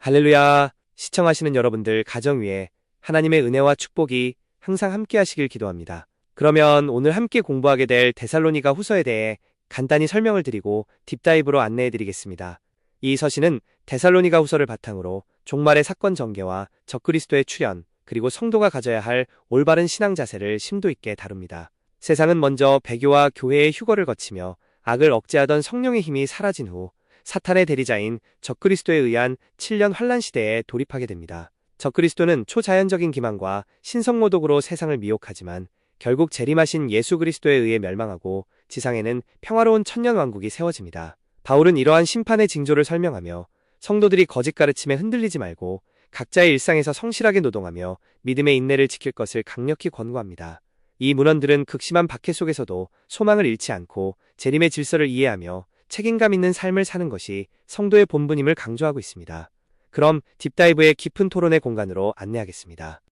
할렐루야! 시청하시는 여러분들 가정 위에 하나님의 은혜와 축복이 항상 함께 하시길 기도합니다. 그러면 오늘 함께 공부하게 될 데살로니가 후서에 대해 간단히 설명을 드리고 딥다이브로 안내해 드리겠습니다. 이 서신은 데살로니가 후서를 바탕으로 종말의 사건 전개와 적그리스도의 출현, 그리고 성도가 가져야 할 올바른 신앙 자세를 심도 있게 다룹니다. 세상은 먼저 배교와 교회의 휴거를 거치며 악을 억제하던 성령의 힘이 사라진 후 사탄의 대리자인 적그리스도에 의한 7년 환란 시대에 돌입하게 됩니다. 적그리스도는 초자연적인 기만과 신성모독으로 세상을 미혹하지만 결국 재림하신 예수 그리스도에 의해 멸망하고 지상에는 평화로운 천년왕국이 세워집니다. 바울은 이러한 심판의 징조를 설명하며 성도들이 거짓 가르침에 흔들리지 말고 각자의 일상에서 성실하게 노동하며 믿음의 인내를 지킬 것을 강력히 권고합니다. 이 문헌들은 극심한 박해 속에서도 소망을 잃지 않고 재림의 질서를 이해하며 책임감 있는 삶을 사는 것이 성도의 본분임을 강조하고 있습니다. 그럼 딥다이브의 깊은 토론의 공간으로 안내하겠습니다.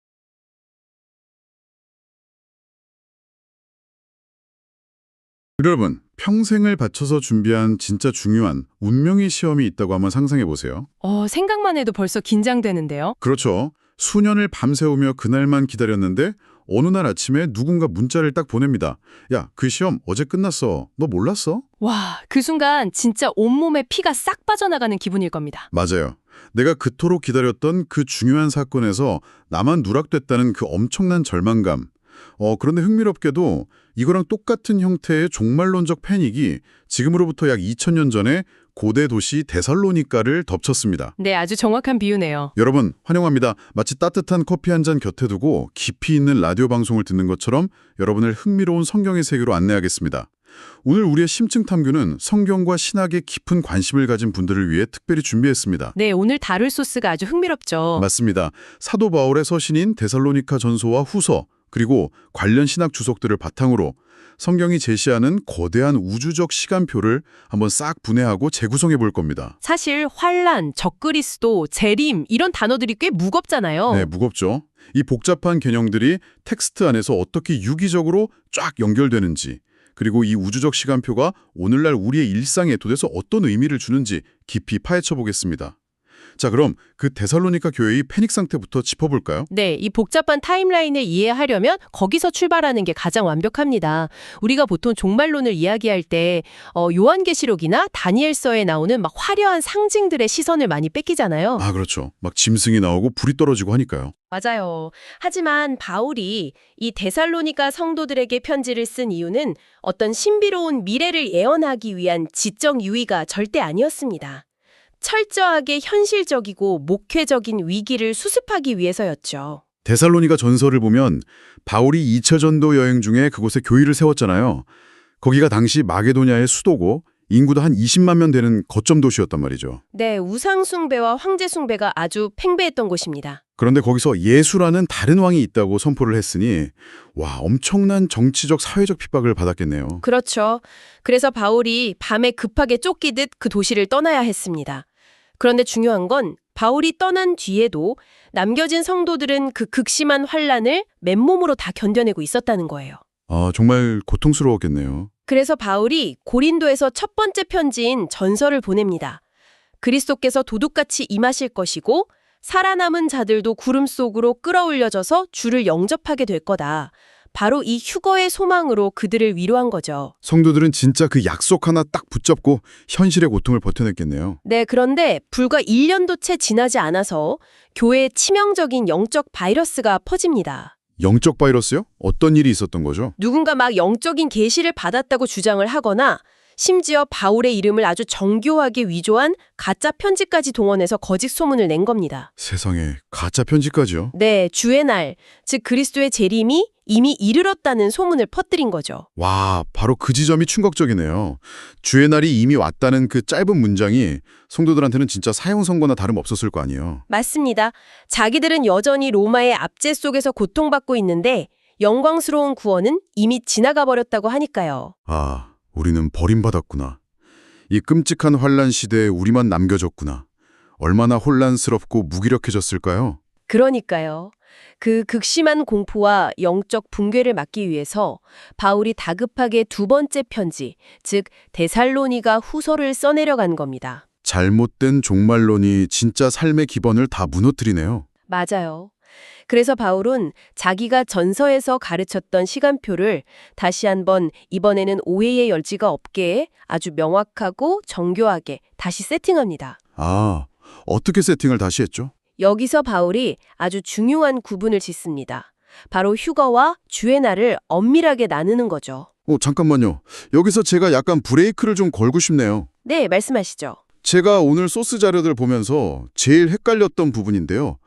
여러분, 평생을 바쳐서 준비한 진짜 중요한 운명의 시험이 있다고 한번 상상해 보세요. 생각만 해도 벌써 긴장되는데요. 그렇죠. 수년을 밤새우며 그날만 기다렸는데 어느 날 아침에 누군가 문자를 딱 보냅니다. 야, 그 시험 어제 끝났어. 너 몰랐어? 와, 그 순간 진짜 온몸에 피가 싹 빠져나가는 기분일 겁니다. 맞아요. 내가 그토록 기다렸던 그 중요한 사건에서 나만 누락됐다는 그 엄청난 절망감. 그런데 흥미롭게도 이거랑 똑같은 형태의 종말론적 패닉이 지금으로부터 약 2000년 전에 고대 도시 데살로니카를 덮쳤습니다. 네, 아주 정확한 비유네요. 여러분, 환영합니다. 마치 따뜻한 커피 한 잔 곁에 두고 깊이 있는 라디오 방송을 듣는 것처럼 여러분을 흥미로운 성경의 세계로 안내하겠습니다. 오늘 우리의 심층 탐구는 성경과 신학에 깊은 관심을 가진 분들을 위해 특별히 준비했습니다. 네, 오늘 다룰 소스가 아주 흥미롭죠. 맞습니다. 사도 바울의 서신인 데살로니카 전서와 후서, 그리고 관련 신학 주석들을 바탕으로 성경이 제시하는 거대한 우주적 시간표를 한번 싹 분해하고 재구성해 볼 겁니다. 사실 환란, 적그리스도, 재림 이런 단어들이 꽤 무겁잖아요. 네, 무겁죠. 이 복잡한 개념들이 텍스트 안에서 어떻게 유기적으로 쫙 연결되는지, 그리고 이 우주적 시간표가 오늘날 우리의 일상에 도대체 어떤 의미를 주는지 깊이 파헤쳐 보겠습니다. 자, 그럼 그 데살로니카 교회의 패닉 상태부터 짚어볼까요? 네, 이 복잡한 타임라인을 이해하려면 거기서 출발하는 게 가장 완벽합니다. 우리가 보통 종말론을 이야기할 때 요한계시록이나 다니엘서에 나오는 막 화려한 상징들의 시선을 많이 뺏기잖아요. 아, 그렇죠. 막 짐승이 나오고 불이 떨어지고 하니까요. 맞아요. 하지만 바울이 이 데살로니가 성도들에게 편지를 쓴 이유는 어떤 신비로운 미래를 예언하기 위한 지적 유의가 절대 아니었습니다. 철저하게 현실적이고 목회적인 위기를 수습하기 위해서였죠. 데살로니가 전서를 보면 바울이 2차 전도 여행 중에 그곳에 교회를 세웠잖아요. 거기가 당시 마게도냐의 수도고 인구도 한 20만 명 되는 거점 도시였단 말이죠. 네, 우상숭배와 황제숭배가 아주 팽배했던 곳입니다. 그런데 거기서 예수라는 다른 왕이 있다고 선포를 했으니 와, 엄청난 정치적 사회적 핍박을 받았겠네요. 그렇죠. 그래서 바울이 밤에 급하게 쫓기듯 그 도시를 떠나야 했습니다. 그런데 중요한 건 바울이 떠난 뒤에도 남겨진 성도들은 그 극심한 환란을 맨몸으로 다 견뎌내고 있었다는 거예요. 아, 정말 고통스러웠겠네요. 그래서 바울이 고린도에서 첫 번째 편지인 전서를 보냅니다. 그리스도께서 도둑같이 임하실 것이고 살아남은 자들도 구름 속으로 끌어올려져서 주를 영접하게 될 거다. 바로 이 휴거의 소망으로 그들을 위로한 거죠. 성도들은 진짜 그 약속 하나 딱 붙잡고 현실의 고통을 버텨냈겠네요. 네, 그런데 불과 1년도 채 지나지 않아서 교회에 치명적인 영적 바이러스가 퍼집니다. 영적 바이러스요? 어떤 일이 있었던 거죠? 누군가 막 영적인 계시를 받았다고 주장을 하거나 심지어 바울의 이름을 아주 정교하게 위조한 가짜 편지까지 동원해서 거짓 소문을 낸 겁니다. 세상에, 가짜 편지까지요? 네, 주의 날, 즉 그리스도의 재림이 이미 이르렀다는 소문을 퍼뜨린 거죠. 와, 바로 그 지점이 충격적이네요. 주의 날이 이미 왔다는 그 짧은 문장이 성도들한테는 진짜 사형 선고나 다름없었을 거 아니에요. 맞습니다. 자기들은 여전히 로마의 압제 속에서 고통받고 있는데 영광스러운 구원은 이미 지나가 버렸다고 하니까요. 아, 우리는 버림받았구나. 이 끔찍한 환란 시대에 우리만 남겨졌구나. 얼마나 혼란스럽고 무기력해졌을까요? 그러니까요. 그 극심한 공포와 영적 붕괴를 막기 위해서 바울이 다급하게 두 번째 편지, 즉 데살로니가 후서를 써내려간 겁니다. 잘못된 종말론이 진짜 삶의 기본을 다 무너뜨리네요. 맞아요. 그래서 바울은 자기가 전서에서 가르쳤던 시간표를 다시 한번 이번에는 오해의 여지가 없게 아주 명확하고 정교하게 다시 세팅합니다. 아, 어떻게 세팅을 다시 했죠? 여기서 바울이 아주 중요한 구분을 짓습니다. 바로 휴거와 주의 날을 엄밀하게 나누는 거죠. 잠깐만요. 여기서 제가 약간 브레이크를 좀 걸고 싶네요. 네, 말씀하시죠. 제가 오늘 소스 자료들 보면서 제일 헷갈렸던 부분인데요.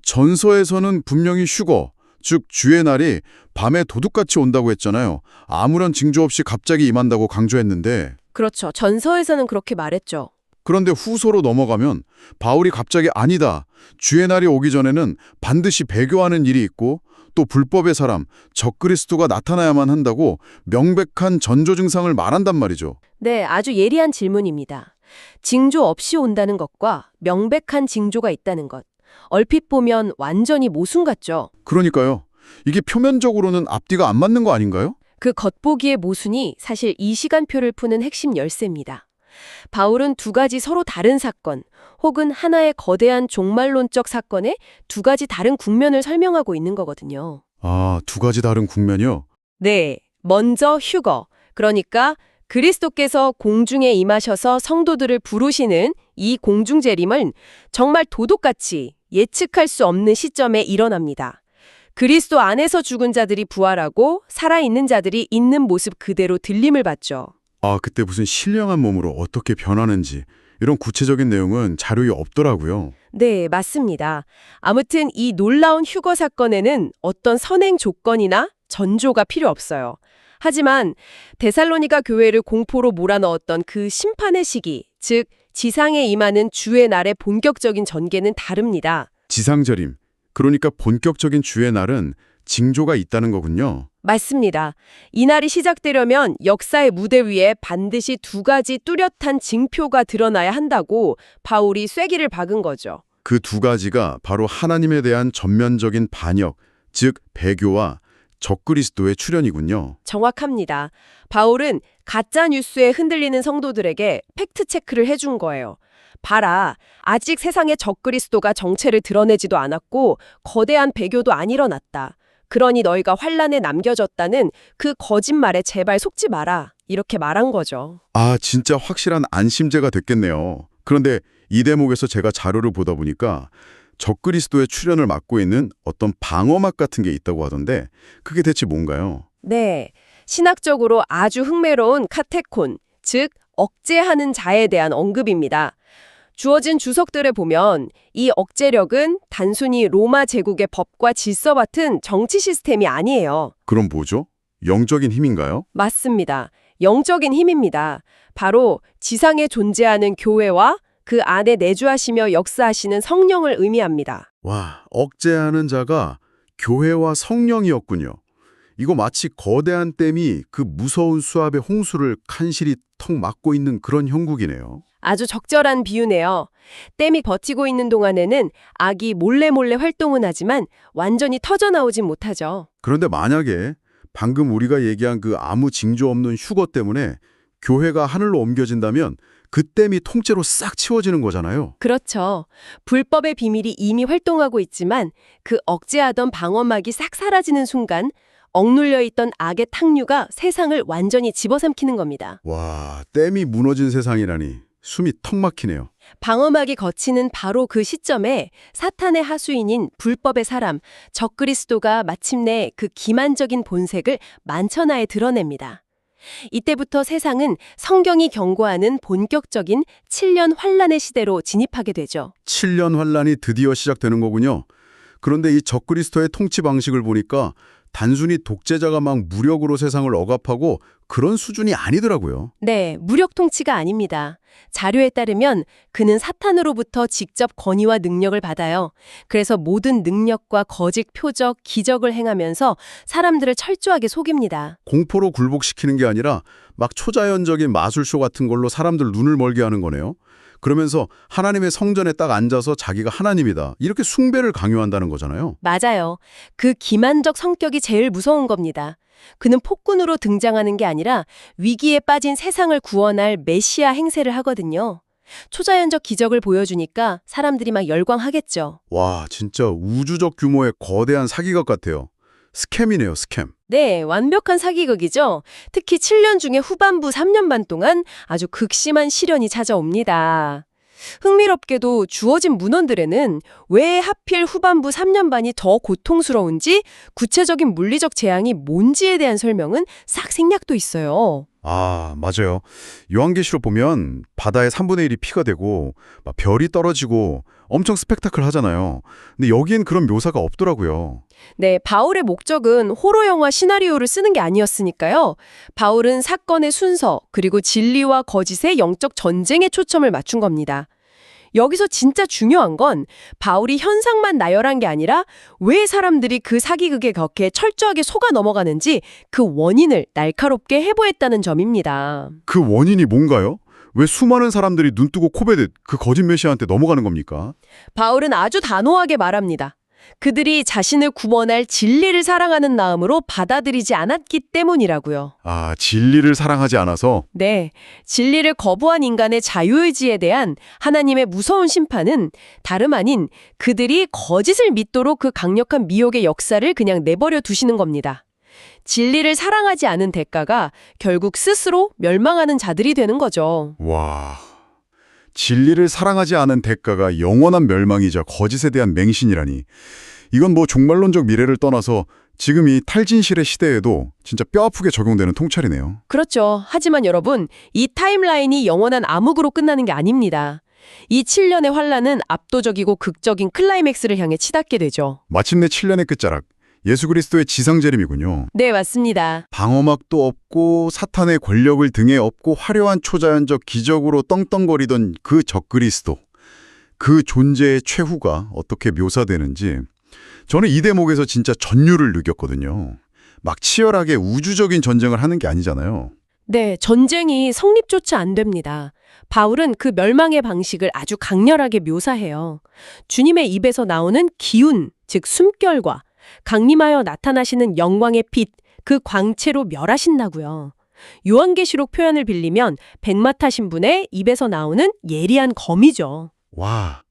전서에서는 분명히 휴거, 즉 주의 날이 밤에 도둑같이 온다고 했잖아요. 아무런 징조 없이 갑자기 임한다고 강조했는데 그렇죠. 전서에서는 그렇게 말했죠. 그런데 후소로 넘어가면 바울이 갑자기 아니다. 주의 날이 오기 전에는 반드시 배교하는 일이 있고 또 불법의 사람, 적그리스도가 나타나야만 한다고 명백한 전조 증상을 말한단 말이죠. 네, 아주 예리한 질문입니다. 징조 없이 온다는 것과 명백한 징조가 있다는 것. 얼핏 보면 완전히 모순 같죠. 그러니까요. 이게 표면적으로는 앞뒤가 안 맞는 거 아닌가요? 그 겉보기의 모순이 사실 이 시간표를 푸는 핵심 열쇠입니다. 바울은 두 가지 서로 다른 사건, 혹은 하나의 거대한 종말론적 사건의 두 가지 다른 국면을 설명하고 있는 거거든요. 아, 두 가지 다른 국면이요? 네, 먼저 휴거, 그러니까 그리스도께서 공중에 임하셔서 성도들을 부르시는 이 공중재림은 정말 도둑같이 예측할 수 없는 시점에 일어납니다. 그리스도 안에서 죽은 자들이 부활하고 살아있는 자들이 있는 모습 그대로 들림을 받죠. 아, 그때 무슨 신령한 몸으로 어떻게 변하는지 이런 구체적인 내용은 자료에 없더라고요. 네, 맞습니다. 아무튼 이 놀라운 휴거 사건에는 어떤 선행 조건이나 전조가 필요 없어요. 하지만 데살로니가 교회를 공포로 몰아넣었던 그 심판의 시기, 즉 지상에 임하는 주의 날의 본격적인 전개는 다릅니다. 지상절임, 그러니까 본격적인 주의 날은 징조가 있다는 거군요. 맞습니다. 이 날이 시작되려면 역사의 무대 위에 반드시 두 가지 뚜렷한 징표가 드러나야 한다고 바울이 쐐기를 박은 거죠. 그 두 가지가 바로 하나님에 대한 전면적인 반역, 즉 배교와 적그리스도의 출현이군요. 정확합니다. 바울은 가짜 뉴스에 흔들리는 성도들에게 팩트 체크를 해준 거예요. 봐라, 아직 세상에 적그리스도가 정체를 드러내지도 않았고 거대한 배교도 안 일어났다. 그러니 너희가 환란에 남겨졌다는 그 거짓말에 제발 속지 마라. 이렇게 말한 거죠. 아, 진짜 확실한 안심제가 됐겠네요. 그런데 이 대목에서 제가 자료를 보다 보니까 적그리스도의 출현을 막고 있는 어떤 방어막 같은 게 있다고 하던데 그게 대체 뭔가요? 네, 신학적으로 아주 흥미로운 카테콘, 즉 억제하는 자에 대한 언급입니다. 주어진 주석들에 보면 이 억제력은 단순히 로마 제국의 법과 질서 같은 정치 시스템이 아니에요. 그럼 뭐죠? 영적인 힘인가요? 맞습니다. 영적인 힘입니다. 바로 지상에 존재하는 교회와 그 안에 내주하시며 역사하시는 성령을 의미합니다. 와, 억제하는 자가 교회와 성령이었군요. 이거 마치 거대한 댐이 그 무서운 수압의 홍수를 간신히 턱 막고 있는 그런 형국이네요. 아주 적절한 비유네요. 댐이 버티고 있는 동안에는 악이 몰래 활동은 하지만 완전히 터져나오진 못하죠. 그런데 만약에 방금 우리가 얘기한 그 아무 징조 없는 휴거 때문에 교회가 하늘로 옮겨진다면 그 댐이 통째로 싹 치워지는 거잖아요. 그렇죠. 불법의 비밀이 이미 활동하고 있지만 그 억제하던 방어막이 싹 사라지는 순간 억눌려 있던 악의 탕류가 세상을 완전히 집어삼키는 겁니다. 와, 댐이 무너진 세상이라니 숨이 턱 막히네요. 방어막이 걷히는 바로 그 시점에 사탄의 하수인인 불법의 사람, 적그리스도가 마침내 그 기만적인 본색을 만천하에 드러냅니다. 이때부터 세상은 성경이 경고하는 본격적인 7년 환란의 시대로 진입하게 되죠. 7년 환란이 드디어 시작되는 거군요. 그런데 이 적그리스도의 통치 방식을 보니까 단순히 독재자가 막 무력으로 세상을 억압하고 그런 수준이 아니더라고요. 네, 무력 통치가 아닙니다. 자료에 따르면 그는 사탄으로부터 직접 권위와 능력을 받아요. 그래서 모든 능력과 거짓 표적, 기적을 행하면서 사람들을 철저하게 속입니다. 공포로 굴복시키는 게 아니라 막 초자연적인 마술쇼 같은 걸로 사람들 눈을 멀게 하는 거네요. 그러면서 하나님의 성전에 딱 앉아서 자기가 하나님이다. 이렇게 숭배를 강요한다는 거잖아요. 맞아요. 그 기만적 성격이 제일 무서운 겁니다. 그는 폭군으로 등장하는 게 아니라 위기에 빠진 세상을 구원할 메시아 행세를 하거든요. 초자연적 기적을 보여주니까 사람들이 막 열광하겠죠. 와, 진짜 우주적 규모의 거대한 사기극 같아요. 스캠이네요, 스캠. 네, 완벽한 사기극이죠. 특히 7년 중에 후반부 3년 반 동안 아주 극심한 시련이 찾아옵니다. 흥미롭게도 주어진 문헌들에는 왜 하필 후반부 3년 반이 더 고통스러운지 구체적인 물리적 재앙이 뭔지에 대한 설명은 싹 생략도 있어요. 아, 맞아요. 요한계시록 보면 바다의 3분의 1이 피가 되고 막 별이 떨어지고 엄청 스펙타클 하잖아요. 근데 여기엔 그런 묘사가 없더라고요. 네, 바울의 목적은 호러 영화 시나리오를 쓰는 게 아니었으니까요. 바울은 사건의 순서, 그리고 진리와 거짓의 영적 전쟁에 초점을 맞춘 겁니다. 여기서 진짜 중요한 건 바울이 현상만 나열한 게 아니라 왜 사람들이 그 사기극에 그렇게 철저하게 속아 넘어가는지 그 원인을 날카롭게 해부했다는 점입니다. 그 원인이 뭔가요? 왜 수많은 사람들이 눈뜨고 코베듯 그 거짓 메시아한테 넘어가는 겁니까? 바울은 아주 단호하게 말합니다. 그들이 자신을 구원할 진리를 사랑하는 마음으로 받아들이지 않았기 때문이라고요. 아, 진리를 사랑하지 않아서? 네, 진리를 거부한 인간의 자유의지에 대한 하나님의 무서운 심판은 다름 아닌 그들이 거짓을 믿도록 그 강력한 미혹의 역사를 그냥 내버려 두시는 겁니다. 진리를 사랑하지 않은 대가가 결국 스스로 멸망하는 자들이 되는 거죠. 와, 진리를 사랑하지 않은 대가가 영원한 멸망이자 거짓에 대한 맹신이라니. 이건 뭐 종말론적 미래를 떠나서 지금 이 탈진실의 시대에도 진짜 뼈아프게 적용되는 통찰이네요. 그렇죠. 하지만 여러분, 이 타임라인이 영원한 암흑으로 끝나는 게 아닙니다. 이 7년의 환란은 압도적이고 극적인 클라이맥스를 향해 치닫게 되죠. 마침내 7년의 끝자락, 예수 그리스도의 지상재림이군요. 네, 맞습니다. 방어막도 없고 사탄의 권력을 등에 업고 화려한 초자연적 기적으로 떵떵거리던 그 적그리스도, 그 존재의 최후가 어떻게 묘사되는지 저는 이 대목에서 진짜 전율을 느꼈거든요. 막 치열하게 우주적인 전쟁을 하는 게 아니잖아요. 네, 전쟁이 성립조차 안 됩니다. 바울은 그 멸망의 방식을 아주 강렬하게 묘사해요. 주님의 입에서 나오는 기운, 즉 숨결과 강림하여 나타나시는 영광의 빛, 그 광채로 멸하신다고요. 요한계시록 표현을 빌리면 백마 신분의 입에서 나오는 예리한 검이죠. 와,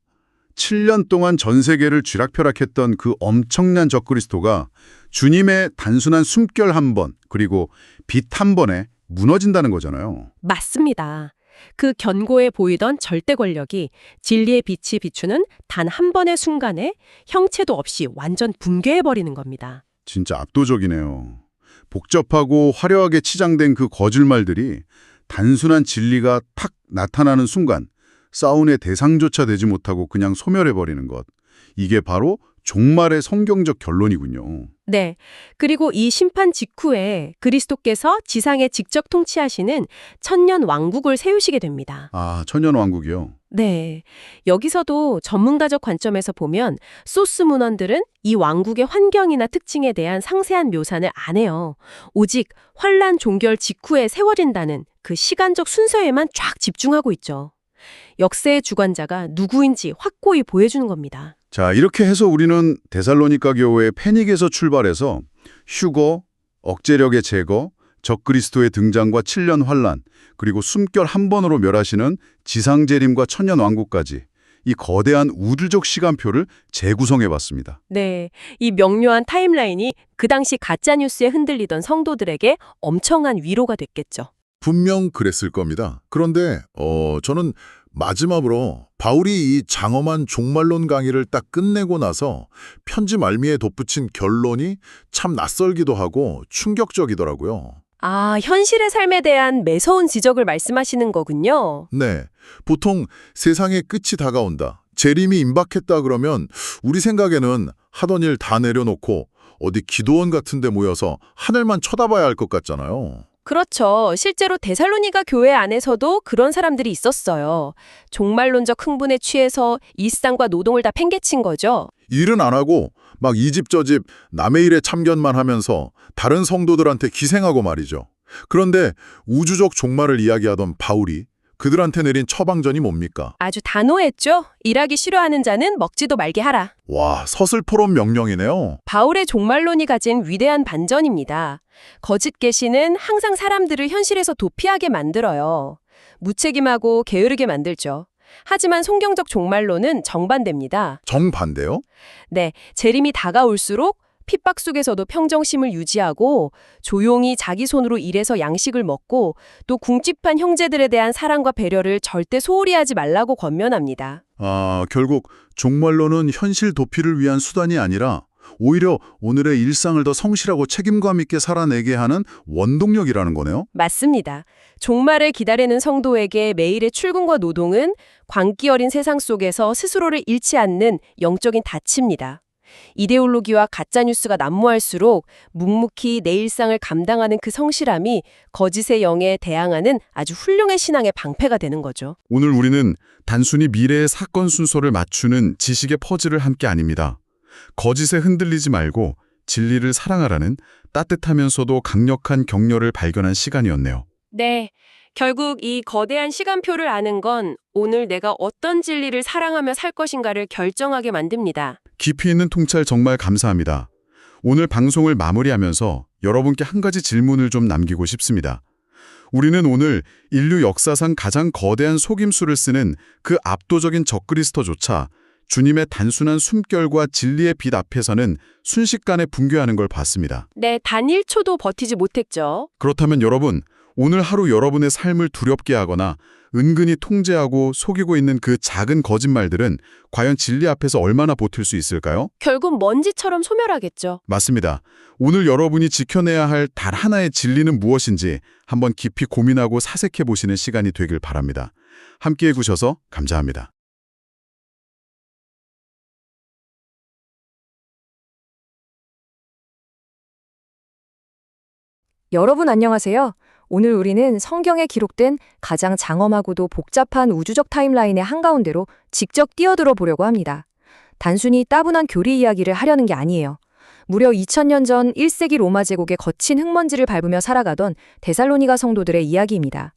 7년 동안 전 세계를 쥐락펴락했던 그 엄청난 적그리스도가 주님의 단순한 숨결 한 번, 그리고 빛 한 번에 무너진다는 거잖아요. 맞습니다. 그 견고해 보이던 절대 권력이 진리의 빛이 비추는 단 한 번의 순간에 형체도 없이 완전 붕괴해버리는 겁니다. 진짜 압도적이네요. 복잡하고 화려하게 치장된 그 거짓말들이 단순한 진리가 탁 나타나는 순간 싸움의 대상조차 되지 못하고 그냥 소멸해버리는 것. 이게 바로 종말의 성경적 결론이군요. 네. 그리고 이 심판 직후에 그리스도께서 지상에 직접 통치하시는 천년 왕국을 세우시게 됩니다. 아, 천년왕국이요? 네. 여기서도 전문가적 관점에서 보면 소스 문헌들은 이 왕국의 환경이나 특징에 대한 상세한 묘사를 안 해요. 오직 환란 종결 직후에 세워진다는 그 시간적 순서에만 쫙 집중하고 있죠. 역사의 주관자가 누구인지 확고히 보여주는 겁니다. 자, 이렇게 해서 우리는 데살로니가 교회의 패닉에서 출발해서 휴거, 억제력의 제거, 적그리스도의 등장과 7년 환란, 그리고 숨결 한 번으로 멸하시는 지상재림과 천년왕국까지 이 거대한 우주적 시간표를 재구성해봤습니다. 네, 이 명료한 타임라인이 그 당시 가짜뉴스에 흔들리던 성도들에게 엄청난 위로가 됐겠죠. 분명 그랬을 겁니다. 그런데 저는 마지막으로 바울이 이 장엄한 종말론 강의를 딱 끝내고 나서 편지 말미에 덧붙인 결론이 참 낯설기도 하고 충격적이더라고요. 아, 현실의 삶에 대한 매서운 지적을 말씀하시는 거군요. 네, 보통 세상의 끝이 다가온다, 재림이 임박했다 그러면 우리 생각에는 하던 일 다 내려놓고 어디 기도원 같은 데 모여서 하늘만 쳐다봐야 할 것 같잖아요. 그렇죠. 실제로 데살로니가 교회 안에서도 그런 사람들이 있었어요. 종말론적 흥분에 취해서 일상과 노동을 다 팽개친 거죠. 일은 안 하고 막 이 집 저 집 남의 일에 참견만 하면서 다른 성도들한테 기생하고 말이죠. 그런데 우주적 종말을 이야기하던 바울이 그들한테 내린 처방전이 뭡니까? 아주 단호했죠. 일하기 싫어하는 자는 먹지도 말게 하라. 와, 서슬퍼런 명령이네요. 바울의 종말론이 가진 위대한 반전입니다. 거짓 계시는 항상 사람들을 현실에서 도피하게 만들어요. 무책임하고 게으르게 만들죠. 하지만 성경적 종말론은 정반대입니다. 정반대요? 네, 재림이 다가올수록 핍박 속에서도 평정심을 유지하고 조용히 자기 손으로 일해서 양식을 먹고 또 궁핍한 형제들에 대한 사랑과 배려를 절대 소홀히 하지 말라고 권면합니다. 결국 종말론은 현실 도피를 위한 수단이 아니라 오히려 오늘의 일상을 더 성실하고 책임감 있게 살아내게 하는 원동력이라는 거네요. 맞습니다. 종말을 기다리는 성도에게 매일의 출근과 노동은 광기 어린 세상 속에서 스스로를 잃지 않는 영적인 닻입니다. 이데올로기와 가짜뉴스가 난무할수록 묵묵히 내 일상을 감당하는 그 성실함이 거짓의 영에 대항하는 아주 훌륭한 신앙의 방패가 되는 거죠. 오늘 우리는 단순히 미래의 사건 순서를 맞추는 지식의 퍼즐을 한 게 아닙니다. 거짓에 흔들리지 말고 진리를 사랑하라는 따뜻하면서도 강력한 격려를 발견한 시간이었네요. 네. 결국 이 거대한 시간표를 아는 건 오늘 내가 어떤 진리를 사랑하며 살 것인가를 결정하게 만듭니다. 깊이 있는 통찰 정말 감사합니다. 오늘 방송을 마무리하면서 여러분께 한 가지 질문을 좀 남기고 싶습니다. 우리는 오늘 인류 역사상 가장 거대한 속임수를 쓰는 그 압도적인 적그리스도조차 주님의 단순한 숨결과 진리의 빛 앞에서는 순식간에 붕괴하는 걸 봤습니다. 네, 단 1초도 버티지 못했죠. 그렇다면 여러분, 오늘 하루 여러분의 삶을 두렵게 하거나 은근히 통제하고 속이고 있는 그 작은 거짓말들은 과연 진리 앞에서 얼마나 버틸 수 있을까요? 결국 먼지처럼 소멸하겠죠. 맞습니다. 오늘 여러분이 지켜내야 할 단 하나의 진리는 무엇인지 한번 깊이 고민하고 사색해 보시는 시간이 되길 바랍니다. 함께해 주셔서 감사합니다. 여러분 안녕하세요. 오늘 우리는 성경에 기록된 가장 장엄하고도 복잡한 우주적 타임라인의 한가운데로 직접 뛰어들어 보려고 합니다. 단순히 따분한 교리 이야기를 하려는 게 아니에요. 무려 2000년 전 1세기 로마 제국의 거친 흙먼지를 밟으며 살아가던 데살로니가 성도들의 이야기입니다.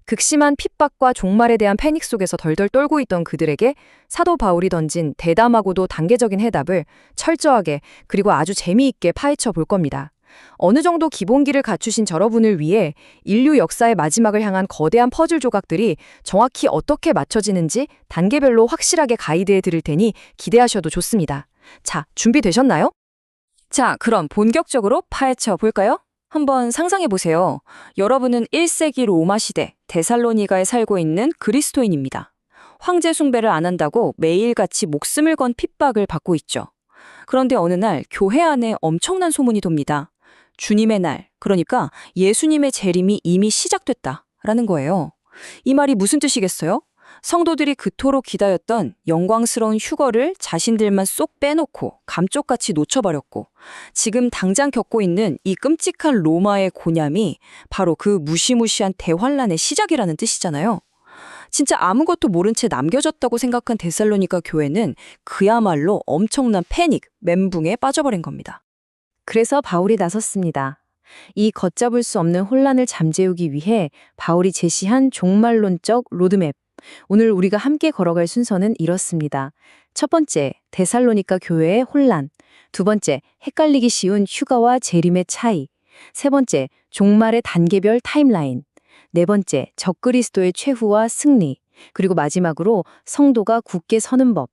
극심한 핍박과 종말에 대한 패닉 속에서 덜덜 떨고 있던 그들에게 사도 바울이 던진 대담하고도 단계적인 해답을 철저하게 그리고 아주 재미있게 파헤쳐 볼 겁니다. 어느 정도 기본기를 갖추신 여러분을 위해 인류 역사의 마지막을 향한 거대한 퍼즐 조각들이 정확히 어떻게 맞춰지는지 단계별로 확실하게 가이드해 드릴 테니 기대하셔도 좋습니다. 자, 준비되셨나요? 자, 그럼 본격적으로 파헤쳐 볼까요? 한번 상상해 보세요. 여러분은 1세기 로마 시대 데살로니가에 살고 있는 그리스도인입니다. 황제 숭배를 안 한다고 매일같이 목숨을 건 핍박을 받고 있죠. 그런데 어느 날 교회 안에 엄청난 소문이 돕니다. 주님의 날, 그러니까 예수님의 재림이 이미 시작됐다라는 거예요. 이 말이 무슨 뜻이겠어요? 성도들이 그토록 기다렸던 영광스러운 휴거를 자신들만 쏙 빼놓고 감쪽같이 놓쳐버렸고 지금 당장 겪고 있는 이 끔찍한 로마의 고념이 바로 그 무시무시한 대환란의 시작이라는 뜻이잖아요. 진짜 아무것도 모른 채 남겨졌다고 생각한 데살로니가 교회는 그야말로 엄청난 패닉, 멘붕에 빠져버린 겁니다. 그래서 바울이 나섰습니다. 이 걷잡을 수 없는 혼란을 잠재우기 위해 바울이 제시한 종말론적 로드맵. 오늘 우리가 함께 걸어갈 순서는 이렇습니다. 첫 번째, 데살로니가 교회의 혼란. 두 번째, 헷갈리기 쉬운 휴가와 재림의 차이. 세 번째, 종말의 단계별 타임라인. 네 번째, 적그리스도의 최후와 승리. 그리고 마지막으로 성도가 굳게 서는 법.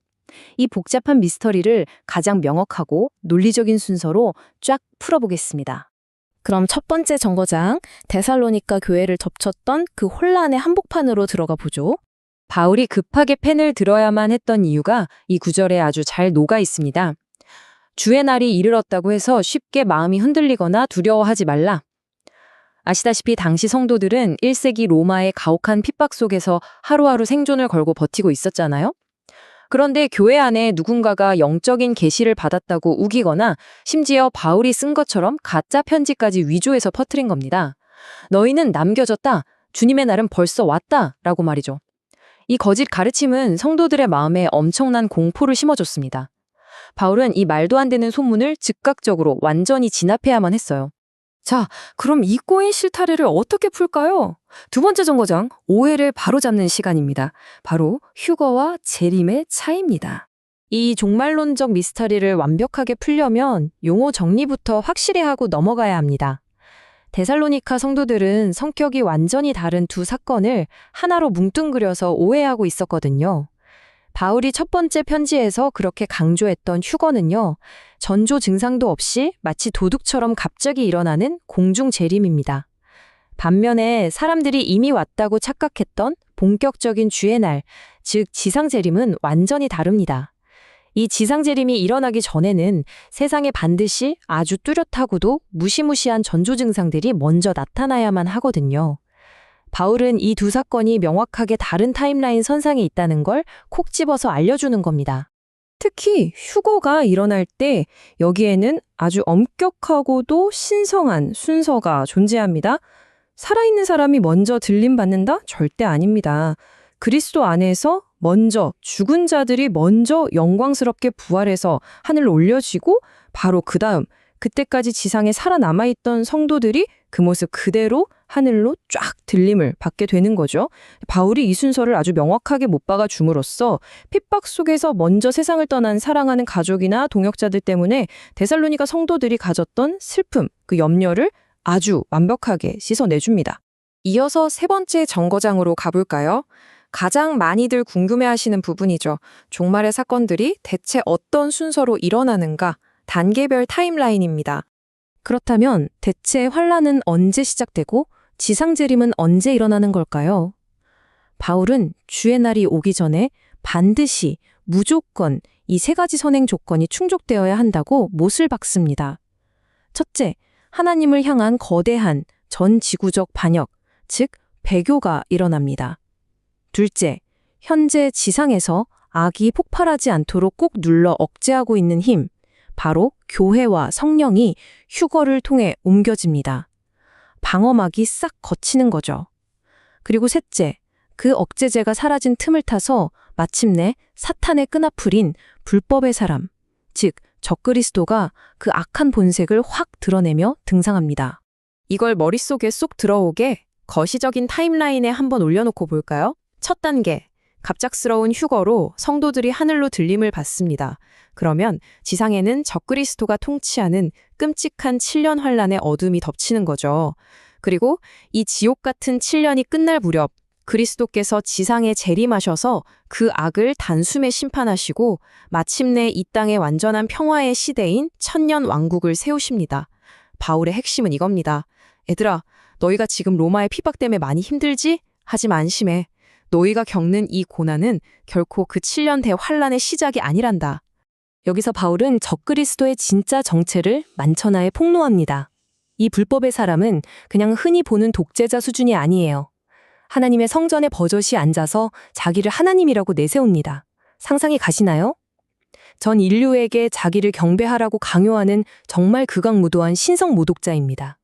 이 복잡한 미스터리를 가장 명확하고 논리적인 순서로 쫙 풀어보겠습니다. 그럼 첫 번째 정거장, 데살로니가 교회를 덮쳤던 그 혼란의 한복판으로 들어가 보죠. 바울이 급하게 펜을 들어야만 했던 이유가 이 구절에 아주 잘 녹아 있습니다. 주의 날이 이르렀다고 해서 쉽게 마음이 흔들리거나 두려워하지 말라. 아시다시피 당시 성도들은 1세기 로마의 가혹한 핍박 속에서 하루하루 생존을 걸고 버티고 있었잖아요. 그런데 교회 안에 누군가가 영적인 계시를 받았다고 우기거나 심지어 바울이 쓴 것처럼 가짜 편지까지 위조해서 퍼뜨린 겁니다. 너희는 남겨졌다. 주님의 날은 벌써 왔다. 라고 말이죠. 이 거짓 가르침은 성도들의 마음에 엄청난 공포를 심어줬습니다. 바울은 이 말도 안 되는 소문을 즉각적으로 완전히 진압해야만 했어요. 자, 그럼 이 꼬인 실타래를 어떻게 풀까요? 두 번째 정거장, 오해를 바로잡는 시간입니다. 바로 휴거와 재림의 차이입니다. 이 종말론적 미스터리를 완벽하게 풀려면 용어 정리부터 확실히 하고 넘어가야 합니다. 데살로니가 성도들은 성격이 완전히 다른 두 사건을 하나로 뭉뚱그려서 오해하고 있었거든요. 바울이 첫 번째 편지에서 그렇게 강조했던 휴거는요, 전조 증상도 없이 마치 도둑처럼 갑자기 일어나는 공중 재림입니다. 반면에 사람들이 이미 왔다고 착각했던 본격적인 주의 날, 즉 지상 재림은 완전히 다릅니다. 이 지상 재림이 일어나기 전에는 세상에 반드시 아주 뚜렷하고도 무시무시한 전조 증상들이 먼저 나타나야만 하거든요. 바울은 이 두 사건이 명확하게 다른 타임라인 선상에 있다는 걸 콕 집어서 알려주는 겁니다. 특히 휴거가 일어날 때 여기에는 아주 엄격하고도 신성한 순서가 존재합니다. 살아있는 사람이 먼저 들림받는다? 절대 아닙니다. 그리스도 안에서 먼저 죽은 자들이 먼저 영광스럽게 부활해서 하늘로 올려지고 바로 그 다음 그때까지 지상에 살아남아있던 성도들이 그 모습 그대로 하늘로 쫙 들림을 받게 되는 거죠. 바울이 이 순서를 아주 명확하게 못 박아 줌으로써 핍박 속에서 먼저 세상을 떠난 사랑하는 가족이나 동역자들 때문에 데살로니가 성도들이 가졌던 슬픔, 그 염려를 아주 완벽하게 씻어내줍니다. 이어서 세 번째 정거장으로 가볼까요? 가장 많이들 궁금해하시는 부분이죠. 종말의 사건들이 대체 어떤 순서로 일어나는가? 단계별 타임라인입니다. 그렇다면 대체 환란은 언제 시작되고 지상재림은 언제 일어나는 걸까요? 바울은 주의 날이 오기 전에 반드시 무조건 이 세 가지 선행 조건이 충족되어야 한다고 못을 박습니다. 첫째, 하나님을 향한 거대한 전 지구적 반역, 즉 배교가 일어납니다. 둘째, 현재 지상에서 악이 폭발하지 않도록 꼭 눌러 억제하고 있는 힘, 바로 교회와 성령이 휴거를 통해 옮겨집니다. 방어막이 싹 걷히는 거죠. 그리고 셋째, 그 억제제가 사라진 틈을 타서 마침내 사탄의 끈앞풀인 불법의 사람, 즉 적그리스도가 그 악한 본색을 확 드러내며 등장합니다. 이걸 머릿속에 쏙 들어오게 거시적인 타임라인에 한번 올려놓고 볼까요? 첫 단계, 갑작스러운 휴거로 성도들이 하늘로 들림을 받습니다. 그러면 지상에는 적그리스도가 통치하는 끔찍한 7년 환란의 어둠이 덮치는 거죠. 그리고 이 지옥 같은 7년이 끝날 무렵 그리스도께서 지상에 재림하셔서 그 악을 단숨에 심판하시고 마침내 이 땅의 완전한 평화의 시대인 천년 왕국을 세우십니다. 바울의 핵심은 이겁니다. 얘들아, 너희가 지금 로마의 핍박 때문에 많이 힘들지? 하지만 안심해. 너희가 겪는 이 고난은 결코 그 7년 대환란의 시작이 아니란다. 여기서 바울은 적그리스도의 진짜 정체를 만천하에 폭로합니다. 이 불법의 사람은 그냥 흔히 보는 독재자 수준이 아니에요. 하나님의 성전에 버젓이 앉아서 자기를 하나님이라고 내세웁니다. 상상이 가시나요? 전 인류에게 자기를 경배하라고 강요하는 정말 극악무도한 신성 모독자입니다.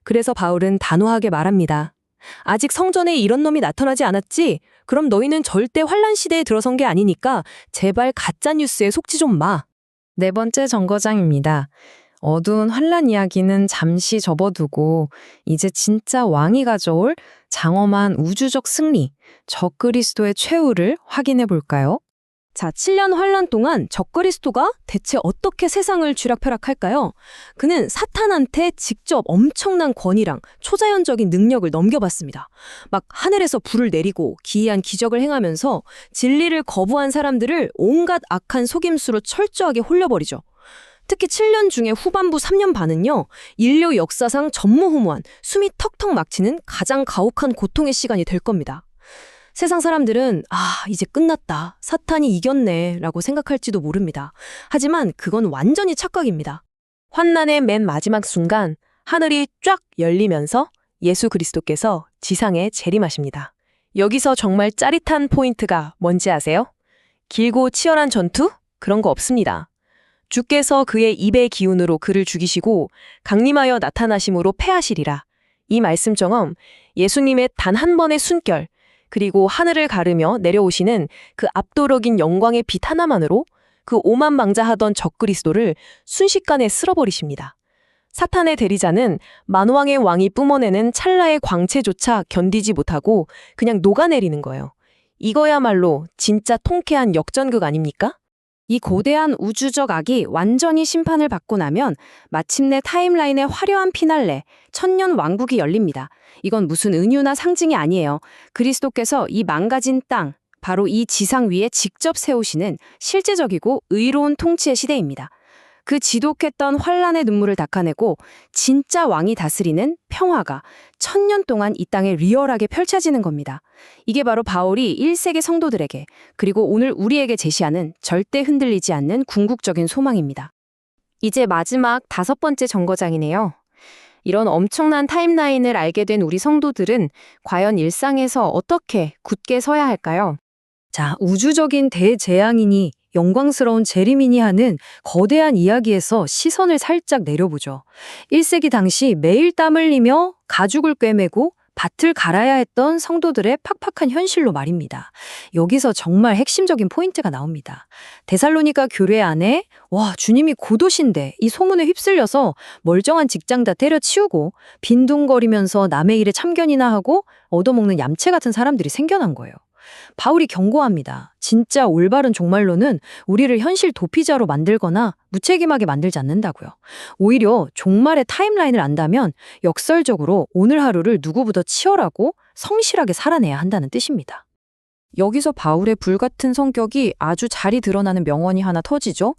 그래서 바울은 단호하게 말합니다. 아직 성전에 이런 놈이 나타나지 않았지? 그럼 너희는 절대 환란 시대에 들어선 게 아니니까 제발 가짜뉴스에 속지 좀 마. 네 번째 정거장입니다. 어두운 환란 이야기는 잠시 접어두고 이제 진짜 왕이 가져올 장엄한 우주적 승리, 적그리스도의 최후를 확인해 볼까요? 자, 7년 환란 동안 적그리스도가 대체 어떻게 세상을 쥐락펴락할까요? 그는 사탄한테 직접 엄청난 권위랑 초자연적인 능력을 넘겨받습니다. 막 하늘에서 불을 내리고 기이한 기적을 행하면서 진리를 거부한 사람들을 온갖 악한 속임수로 철저하게 홀려버리죠. 특히 7년 중에 후반부 3년 반은요, 인류 역사상 전무후무한 숨이 턱턱 막히는 가장 가혹한 고통의 시간이 될 겁니다. 세상 사람들은 이제 끝났다, 사탄이 이겼네 라고 생각할지도 모릅니다. 하지만 그건 완전히 착각입니다. 환난의 맨 마지막 순간 하늘이 쫙 열리면서 예수 그리스도께서 지상에 재림하십니다. 여기서 정말 짜릿한 포인트가 뭔지 아세요? 길고 치열한 전투? 그런 거 없습니다. 주께서 그의 입의 기운으로 그를 죽이시고 강림하여 나타나심으로 패하시리라. 이 말씀처럼 예수님의 단 한 번의 숨결, 그리고 하늘을 가르며 내려오시는 그 압도적인 영광의 빛 하나만으로 그 오만망자하던 적그리스도를 순식간에 쓸어버리십니다. 사탄의 대리자는 만왕의 왕이 뿜어내는 찰나의 광채조차 견디지 못하고 그냥 녹아내리는 거예요. 이거야말로 진짜 통쾌한 역전극 아닙니까? 이 거대한 우주적 악이 완전히 심판을 받고 나면 마침내 타임라인의 화려한 피날레, 천년 왕국이 열립니다. 이건 무슨 은유나 상징이 아니에요. 그리스도께서 이 망가진 땅, 바로 이 지상 위에 직접 세우시는 실제적이고 의로운 통치의 시대입니다. 그 지독했던 환란의 눈물을 닦아내고 진짜 왕이 다스리는 평화가 1000년 동안 이 땅에 리얼하게 펼쳐지는 겁니다. 이게 바로 바울이 1세기 성도들에게 그리고 오늘 우리에게 제시하는 절대 흔들리지 않는 궁극적인 소망입니다. 이제 마지막 5번째 정거장이네요. 이런 엄청난 타임라인을 알게 된 우리 성도들은 과연 일상에서 어떻게 굳게 서야 할까요? 자, 우주적인 대재앙이니 영광스러운 재림이니 하는 거대한 이야기에서 시선을 살짝 내려보죠. 1세기 당시 매일 땀 흘리며 가죽을 꿰매고 밭을 갈아야 했던 성도들의 팍팍한 현실로 말입니다. 여기서 정말 핵심적인 포인트가 나옵니다. 데살로니가 교회 안에 주님이 곧 오신대 이 소문에 휩쓸려서 멀쩡한 직장 다 때려치우고 빈둥거리면서 남의 일에 참견이나 하고 얻어먹는 얌체 같은 사람들이 생겨난 거예요. 바울이 경고합니다. 진짜 올바른 종말론은 우리를 현실 도피자로 만들거나 무책임하게 만들지 않는다고요. 오히려 종말의 타임라인을 안다면 역설적으로 오늘 하루를 누구보다 치열하고 성실하게 살아내야 한다는 뜻입니다. 여기서 바울의 불같은 성격이 아주 잘 드러나는 명언이 하나 터지죠.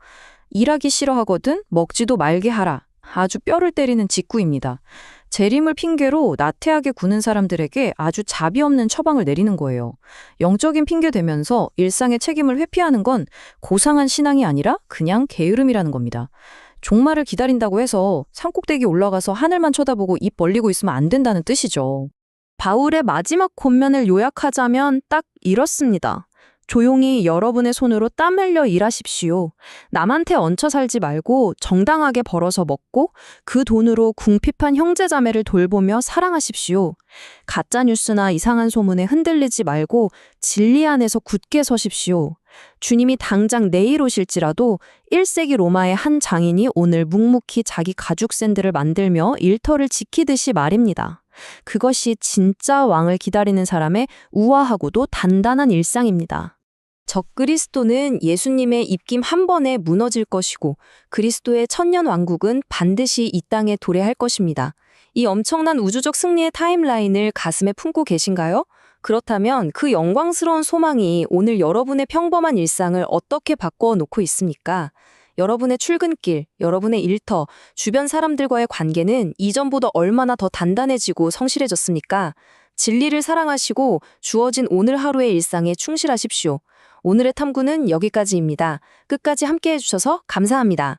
일하기 싫어하거든 먹지도 말게 하라. 아주 뼈를 때리는 직구입니다. 재림을 핑계로 나태하게 구는 사람들에게 아주 자비 없는 처방을 내리는 거예요. 영적인 핑계 대면서 일상의 책임을 회피하는 건 고상한 신앙이 아니라 그냥 게으름이라는 겁니다. 종말을 기다린다고 해서 산꼭대기 올라가서 하늘만 쳐다보고 입 벌리고 있으면 안 된다는 뜻이죠. 바울의 마지막 권면을 요약하자면 딱 이렇습니다. 조용히 여러분의 손으로 땀 흘려 일하십시오. 남한테 얹혀 살지 말고 정당하게 벌어서 먹고 그 돈으로 궁핍한 형제자매를 돌보며 사랑하십시오. 가짜뉴스나 이상한 소문에 흔들리지 말고 진리 안에서 굳게 서십시오. 주님이 당장 내일 오실지라도 1세기 로마의 한 장인이 오늘 묵묵히 자기 가죽 샌들을 만들며 일터를 지키듯이 말입니다. 그것이 진짜 왕을 기다리는 사람의 우아하고도 단단한 일상입니다. 적그리스도는 예수님의 입김 한 번에 무너질 것이고 그리스도의 천년 왕국은 반드시 이 땅에 도래할 것입니다. 이 엄청난 우주적 승리의 타임라인을 가슴에 품고 계신가요? 그렇다면 그 영광스러운 소망이 오늘 여러분의 평범한 일상을 어떻게 바꿔 놓고 있습니까? 여러분의 출근길, 여러분의 일터, 주변 사람들과의 관계는 이전보다 얼마나 더 단단해지고 성실해졌습니까? 진리를 사랑하시고 주어진 오늘 하루의 일상에 충실하십시오. 오늘의 탐구는 여기까지입니다. 끝까지 함께해 주셔서 감사합니다.